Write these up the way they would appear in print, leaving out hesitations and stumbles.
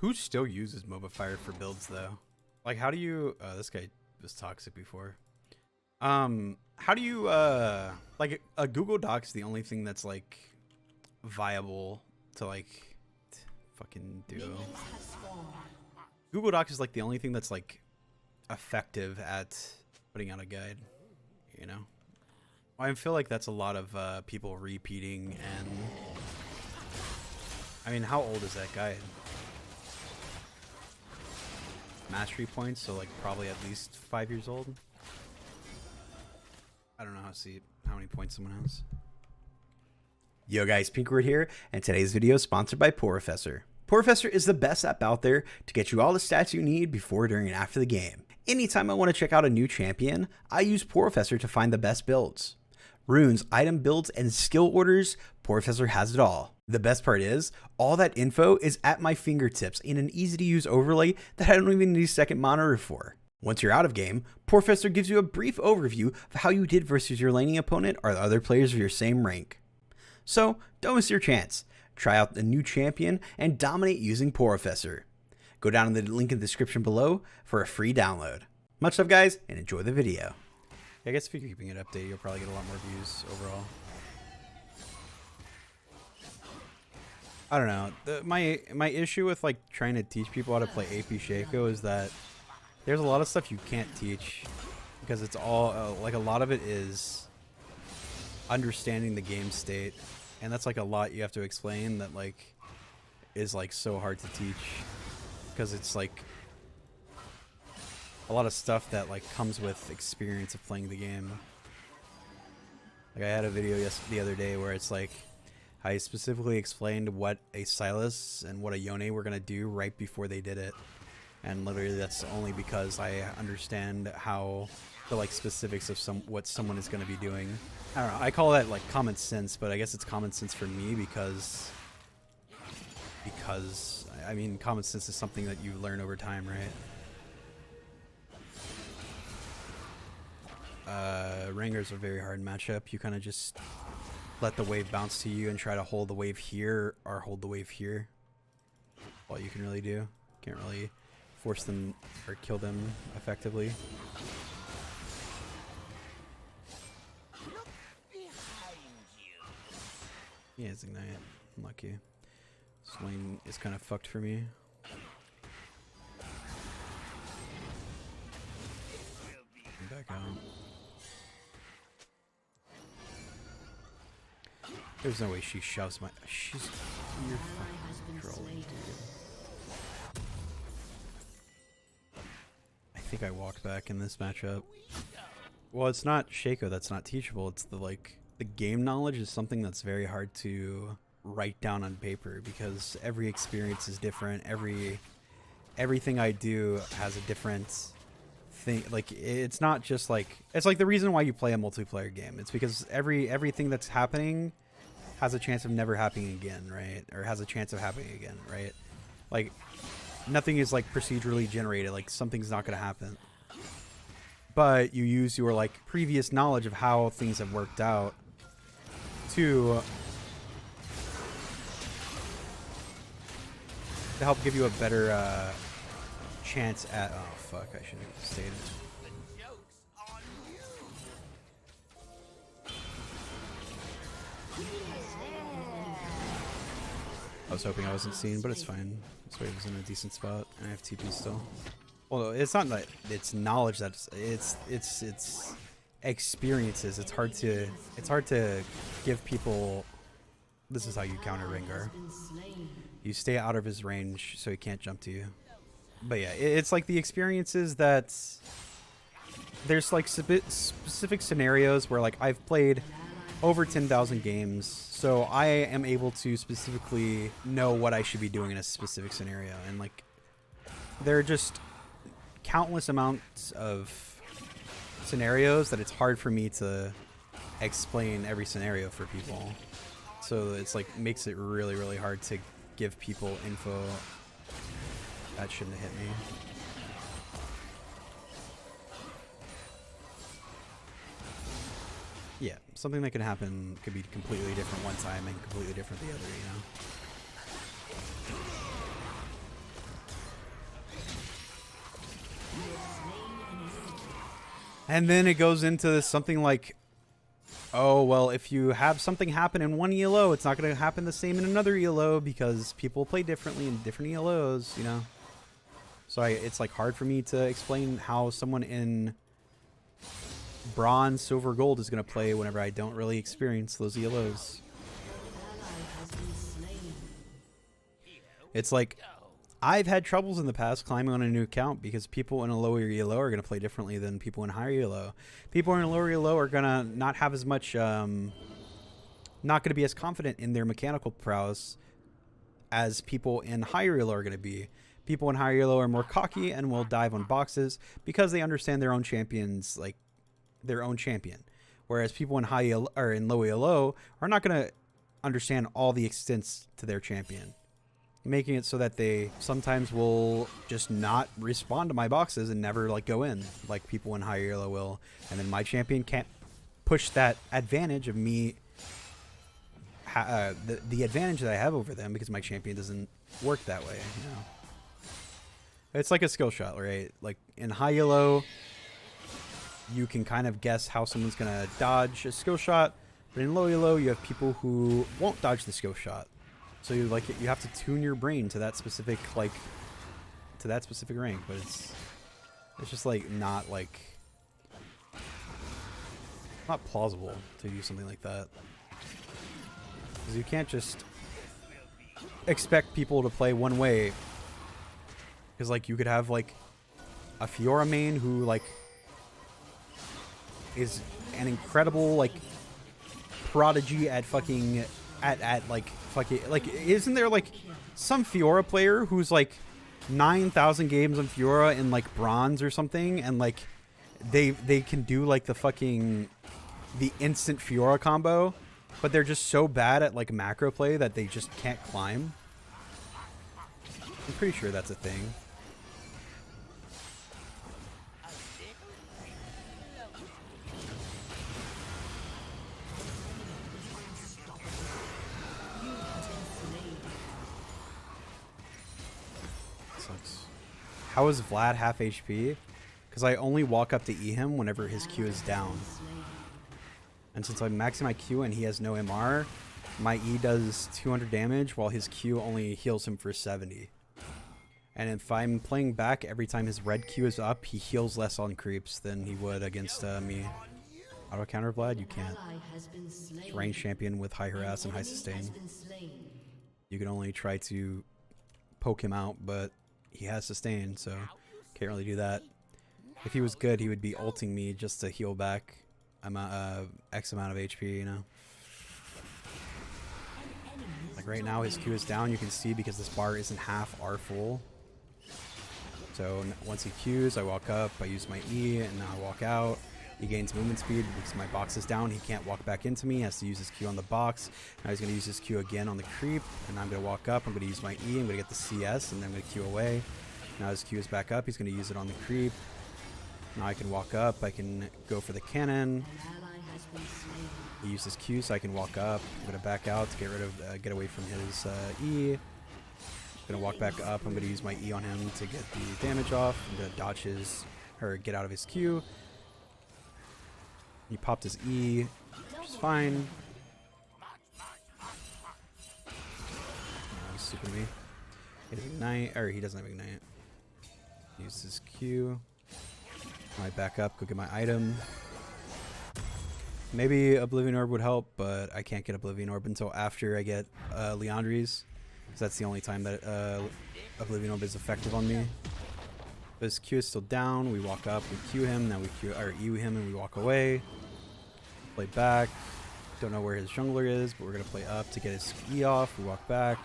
Who still uses MOBA Fire for builds though? Like, how do you? This guy was toxic before. How do you? Like a Google Doc's the only thing that's like viable to like fucking do. Google Docs is like the only thing that's like effective at putting out a guide. You know, I feel like that's a lot of people repeating. And I mean, how old is that guide? Mastery points, so like probably at least 5 years old. I don't know how many points someone has. Yo guys, Pinkward here, and today's video is sponsored by Professor. Professor is the best app out there to get you all the stats you need before, during, and after the game. Anytime I want to check out a new champion, I use Professor to find the best builds. Runes, item builds, and skill orders, Professor has it all. The best part is, all that info is at my fingertips in an easy to use overlay that I don't even need a second monitor for. Once you're out of game, Professor gives you a brief overview of how you did versus your laning opponent or the other players of your same rank. So, don't miss your chance. Try out the new champion and dominate using Professor. Go down in the link in the description below for a free download. Much love guys, and enjoy the video. I guess if you're keeping it updated, you'll probably get a lot more views overall. I don't know. My issue with like trying to teach people how to play AP Shaco is that there's a lot of stuff you can't teach because it's all like a lot of it is understanding the game state, and that's like a lot you have to explain that like is like so hard to teach because it's like a lot of stuff that like comes with experience of playing the game. Like I had a video the other day where it's like I specifically explained what a Silas and what a Yone were going to do right before they did it. And literally that's only because I understand how the like specifics of what someone is going to be doing. I don't know. I call that like common sense, but I guess it's common sense for me because I mean, common sense is something that you learn over time, right? Rengar's a very hard matchup. You kind of just let the wave bounce to you and try to hold the wave here or hold the wave here. All you can really do. Can't really force them or kill them effectively. Yeah, it's Ignite. I'm lucky. This lane is kind of fucked for me. I'm back out. There's no way she shoves my. She's. You're fucking trolling, dude. I think I walked back in this matchup. Well, it's not Shaco that's not teachable. It's the game knowledge is something that's very hard to write down on paper because every experience is different. Everything I do has a different thing. Like it's not just like it's like the reason why you play a multiplayer game. It's because everything that's happening has a chance of never happening again, right? Or has a chance of happening again, right? Like nothing is like procedurally generated. Like something's not going to happen. But you use your like previous knowledge of how things have worked out to help give you a better chance at. Oh fuck! I should have stayed. I was hoping I wasn't seen, but it's fine. This wave is in a decent spot, and I have TP still. Well, it's not that it's knowledge. It's experiences. It's hard to give people. This is how you counter Rengar. You stay out of his range so he can't jump to you. But yeah, it's like the experiences that there's like specific scenarios where like I've played over 10,000 games, so I am able to specifically know what I should be doing in a specific scenario, and like there are just countless amounts of scenarios that it's hard for me to explain every scenario for people. So it's like makes it really, really hard to give people info that shouldn't have hit me. Yeah, something that can happen could be completely different one time and completely different the other, you know? And then it goes into something like, oh, well, if you have something happen in one ELO, it's not going to happen the same in another ELO because people play differently in different ELOs, you know? So it's like hard for me to explain how someone in bronze, silver, gold is going to play whenever I don't really experience those ELOs. It's like I've had troubles in the past climbing on a new account because people in a lower ELO are going to play differently than people in higher ELO. People in a lower ELO are going to not have as much, not going to be as confident in their mechanical prowess as people in higher ELO are going to be. People in higher ELO are more cocky and will dive on boxes because they understand their own champions, like their own champion. Whereas people in high ELO, or in low ELO are not going to understand all the extents to their champion, making it so that they sometimes will just not respond to my boxes and never like go in like people in higher ELO will. And then my champion can't push that advantage of me, the advantage that I have over them because my champion doesn't work that way, you know? It's like a skill shot, right? Like in high ELO, you can kind of guess how someone's going to dodge a skill shot. But in low ELO, you have people who won't dodge the skill shot. So you have to tune your brain to that specific rank. But it's just like not plausible to do something like that. Because you can't just expect people to play one way. Because like you could have like a Fiora main who like is an incredible like prodigy at fucking isn't there like some Fiora player who's like 9,000 games on Fiora in like bronze or something, and like they can do like the instant Fiora combo, but they're just so bad at like macro play that they just can't climb. I'm pretty sure that's a thing. How is Vlad half HP? Because I only walk up to E him whenever his Q is down. And since I'm maxing my Q and he has no MR, my E does 200 damage while his Q only heals him for 70. And if I'm playing back every time his red Q is up, he heals less on creeps than he would against me. Auto counter Vlad? You can't. Range champion with high harass and high sustain. You can only try to poke him out, but he has sustain, so can't really do that. If he was good, he would be ulting me just to heal back X amount of HP, you know? Like right now his Q is down, you can see, because this bar isn't half R full. So once he Qs, I walk up, I use my E, and now I walk out. He gains movement speed because my box is down. He can't walk back into me. He has to use his Q on the box. Now he's going to use his Q again on the creep. And I'm going to walk up. I'm going to use my E. I'm going to get the CS. And then I'm going to Q away. Now his Q is back up. He's going to use it on the creep. Now I can walk up. I can go for the cannon. He uses Q so I can walk up. I'm going to back out to get away from his E. I'm going to walk back up. I'm going to use my E on him to get the damage off. I'm going to dodge his, or get out of his Q. He popped his E, which is fine. No, he's stupid me. He has Ignite, or he doesn't have Ignite. Use his Q. I back up, go get my item. Maybe Oblivion Orb would help, but I can't get Oblivion Orb until after I get Leandri's, because that's the only time that Oblivion Orb is effective on me. But his Q is still down. We walk up, we Q him, then we E him, and we walk away. Play back. Don't know where his jungler is, but we're going to play up to get his E off. We walk back.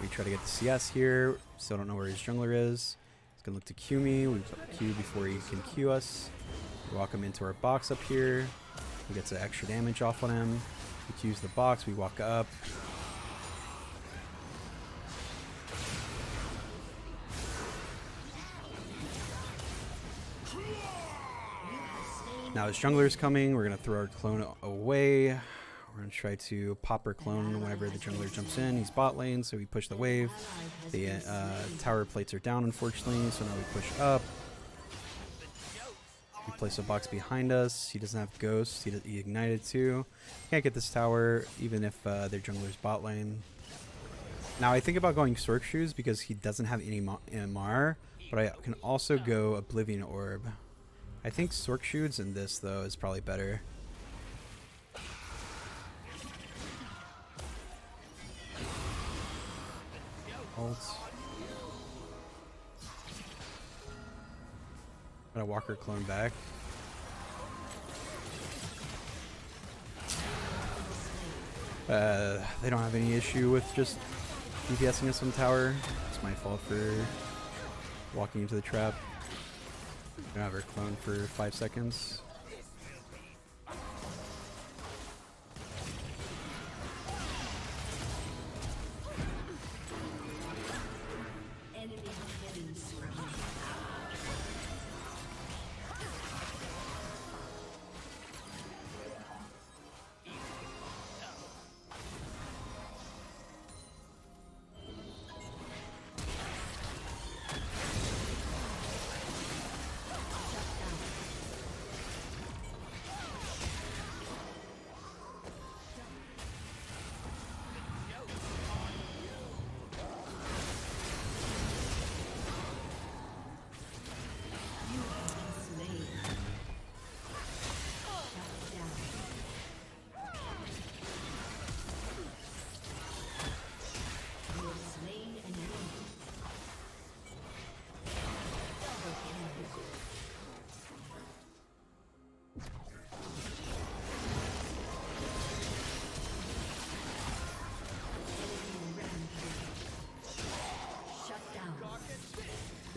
We try to get the CS here. Still don't know where his jungler is. He's going to look to Q me. We Q before he can Q us. We walk him into our box up here. We get some extra damage off on him. We Q's the box. We walk up. Now his jungler's coming. We're going to throw our clone away. We're going to try to pop our clone whenever the jungler jumps in. He's bot lane, so we push the wave. The tower plates are down, unfortunately, so now we push up. We place a box behind us. He doesn't have ghosts. He ignited too. Can't get this tower even if their jungler's bot lane. Now I think about going Sork Shoes because he doesn't have any MR, but I can also go Oblivion Orb. I think Sork Shoes in this though is probably better. Ult. Got a Walker clone back. They don't have any issue with just DPSing us on tower. It's my fault for walking into the trap. Gonna have her clone for 5 seconds.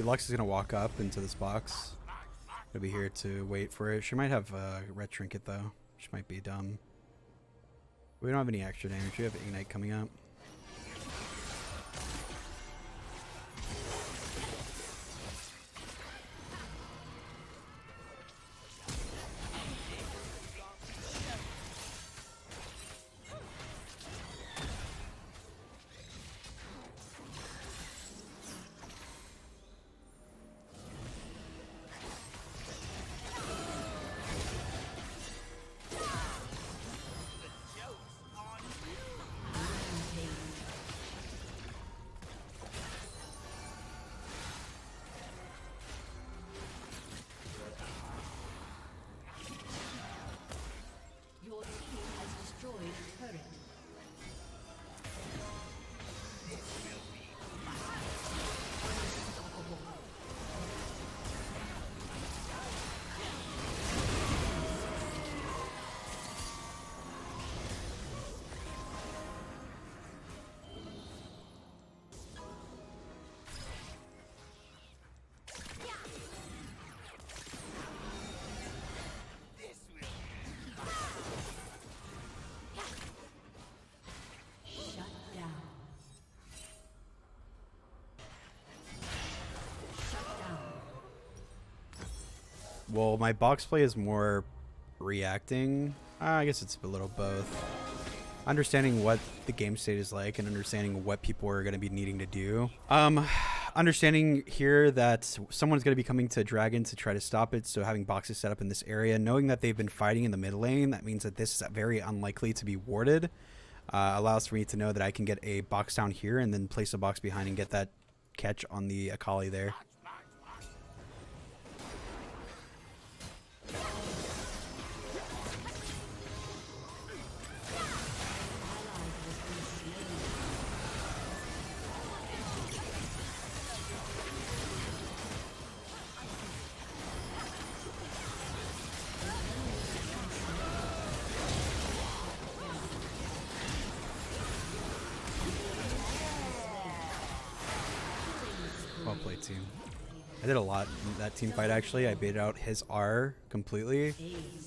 Lux is gonna walk up into this box. Gonna be here to wait for it. She might have a red trinket though. She might be dumb. We don't have any extra damage. We have Ignite coming up. Well, my box play is more reacting. I guess it's a little both. Understanding what the game state is like and understanding what people are going to be needing to do. Understanding here that someone's going to be coming to Dragon to try to stop it, so having boxes set up in this area, knowing that they've been fighting in the mid lane, that means that this is very unlikely to be warded. Allows for me to know that I can get a box down here and then place a box behind and get that catch on the Akali there. Well played, team. I did a lot in that team fight, actually. I baited out his R completely.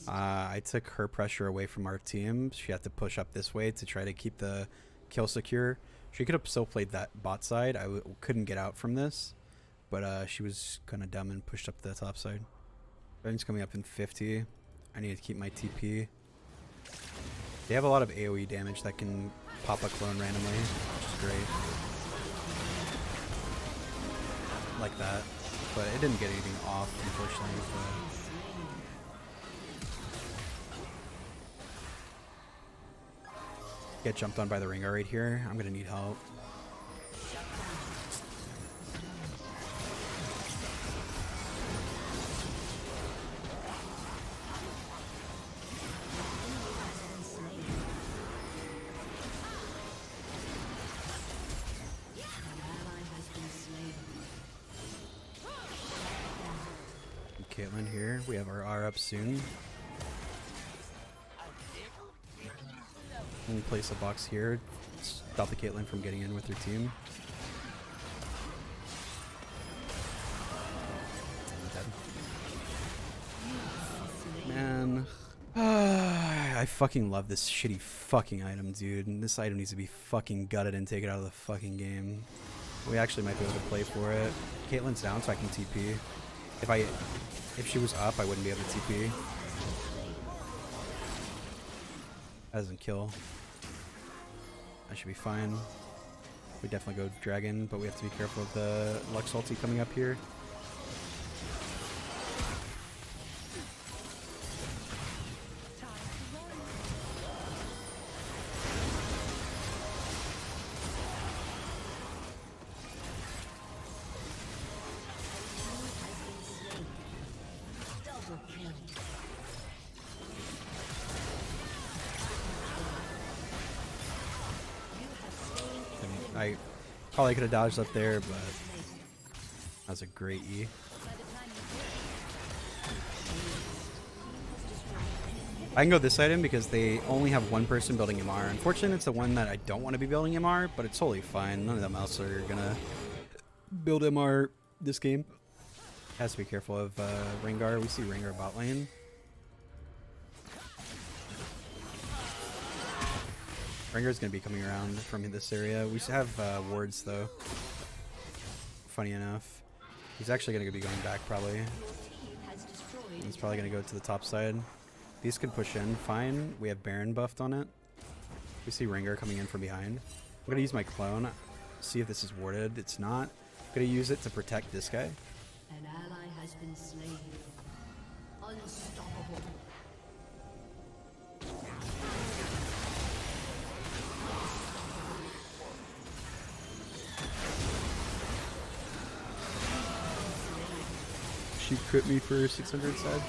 I took her pressure away from our team. She had to push up this way to try to keep the kill secure. She could have still played that bot side. I couldn't get out from this, but she was kind of dumb and pushed up the top side. Dragon's coming up in 50. I need to keep my TP. They have a lot of AoE damage that can pop a clone randomly, which is great. Like that, but it didn't get anything off, unfortunately. But get jumped on by the Rengar right here. I'm gonna need help. Caitlyn here. We have our R up soon. And place a box here. Stop the Caitlyn from getting in with her team. Man. I fucking love this shitty fucking item, dude. And this item needs to be fucking gutted and take it out of the fucking game. We actually might be able to play for it. Caitlyn's down so I can TP. If she was up, I wouldn't be able to TP. That doesn't kill. I should be fine. We definitely go dragon, but we have to be careful of the Lux ulti coming up here. I probably could have dodged up there, but that was a great E. I can go this item because they only have one person building MR. Unfortunately, it's the one that I don't want to be building MR, but it's totally fine. None of them else are gonna build MR this game. Has to be careful of Rengar. We see Rengar bot lane. Rengar's gonna be coming around from this area. We should have wards though. Funny enough. He's actually gonna be going back probably. He's probably gonna go to the top side. These could push in fine. We have Baron buffed on it. We see Rengar coming in from behind. I'm gonna use my clone. See if this is warded. It's not. I'm gonna use it to protect this guy. An ally has been slain. Unstoppable. She crit me for 600 sedge.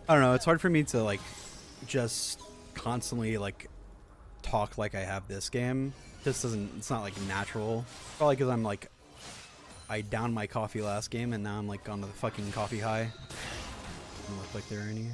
I don't know. It's hard for me to like just constantly like talk like I have this game. Just doesn't. It's not like natural. Probably because I'm like I downed my coffee last game and now I'm like on the fucking coffee high. Doesn't look like there are any.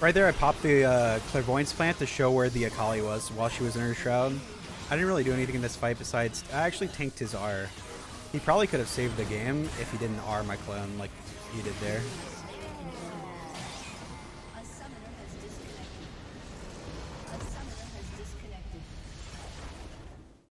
Right there, I popped the Clairvoyance plant to show where the Akali was while she was in her shroud. I didn't really do anything in this fight besides I actually tanked his R. He probably could have saved the game if he didn't R my clone like he did there.